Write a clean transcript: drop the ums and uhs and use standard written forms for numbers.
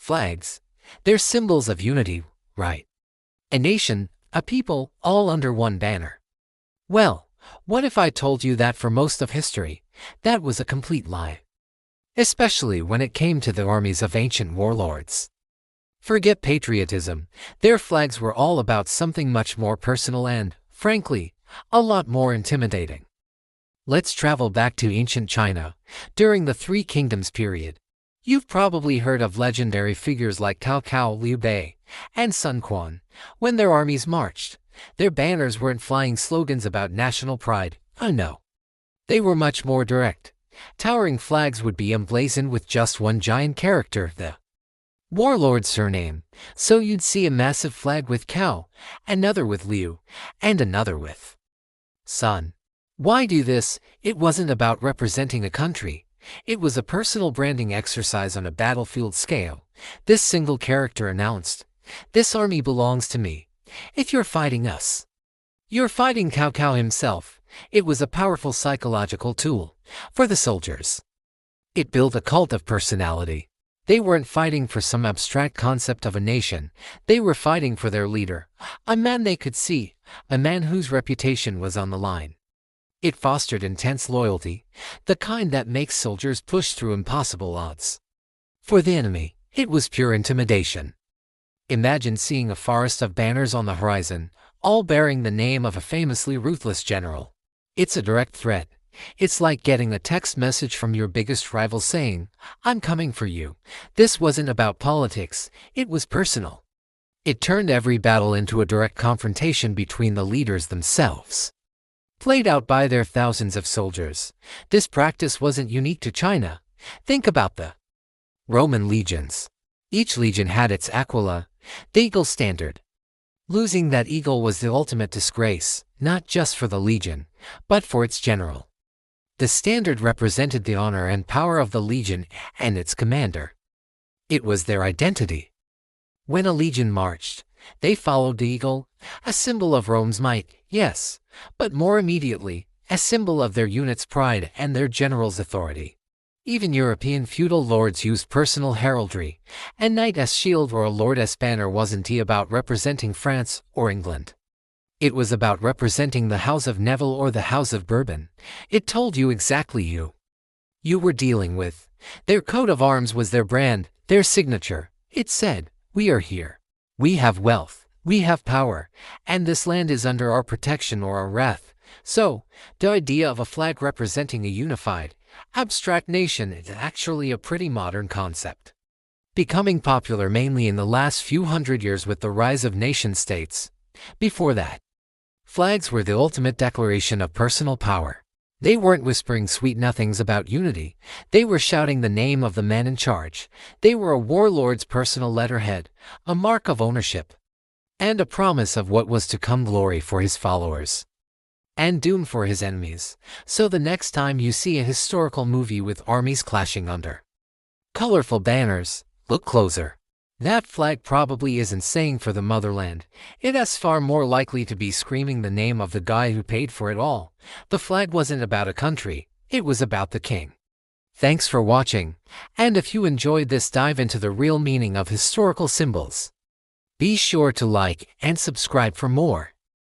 Flags. They're symbols of unity, right? A nation, a people, all under one banner. Well, what if I told you that for most of history, that was a complete lie? Especially when it came to the armies of ancient warlords. Forget patriotism, their flags were all about something much more personal and, frankly, a lot more intimidating. Let's travel back to ancient China, during the Three Kingdoms period. You've probably heard of legendary figures like Cao Cao, Liu Bei, and Sun Quan. When their armies marched, their banners weren't flying slogans about national pride. Oh no. They were much more direct. Towering flags would be emblazoned with just one giant character, the Warlord's surname. So you'd see a massive flag with Cao, another with Liu, and another with Sun. Why do this? It wasn't about representing a country. It was a personal branding exercise on a battlefield scale. This single character announced, "This army belongs to me. If you're fighting us, you're fighting Cao Cao himself." It was a powerful psychological tool for the soldiers. It built a cult of personality. They weren't fighting for some abstract concept of a nation. They were fighting for their leader, a man they could see, a man whose reputation was on the line. It fostered intense loyalty, the kind that makes soldiers push through impossible odds. For the enemy, it was pure intimidation. Imagine seeing a forest of banners on the horizon, all bearing the name of a famously ruthless general. It's a direct threat. It's like getting a text message from your biggest rival saying, "I'm coming for you." This wasn't about politics, it was personal. It turned every battle into a direct confrontation between the leaders themselves, played out by their thousands of soldiers. This practice wasn't unique to China. Think about the Roman legions. Each legion had its aquila, the eagle standard. Losing that eagle was the ultimate disgrace, not just for the legion, but for its general. The standard represented the honor and power of the legion and its commander. It was their identity. When a legion marched, they followed the eagle, a symbol of Rome's might, yes, but more immediately, a symbol of their unit's pride and their general's authority. Even European feudal lords used personal heraldry. A knight's shield or a lord's banner wasn't about representing France or England. It was about representing the House of Neville or the House of Bourbon. It told you exactly who you were dealing with. Their coat of arms was their brand, their signature. It said, "We are here. We have wealth. We have power. And this land is under our protection or our wrath." So, the idea of a flag representing a unified, abstract nation is actually a pretty modern concept, becoming popular mainly in the last few hundred years with the rise of nation-states. Before that, flags were the ultimate declaration of personal power. They weren't whispering sweet nothings about unity. They were shouting the name of the man in charge. They were a warlord's personal letterhead, a mark of ownership, and a promise of what was to come: glory for his followers and doom for his enemies. So the next time you see a historical movie with armies clashing under colorful banners, look closer. That flag probably isn't saying "for the motherland." It is far more likely to be screaming the name of the guy who paid for it all. The flag wasn't about a country, it was about the king. Thanks for watching, and if you enjoyed this dive into the real meaning of historical symbols, be sure to like and subscribe for more.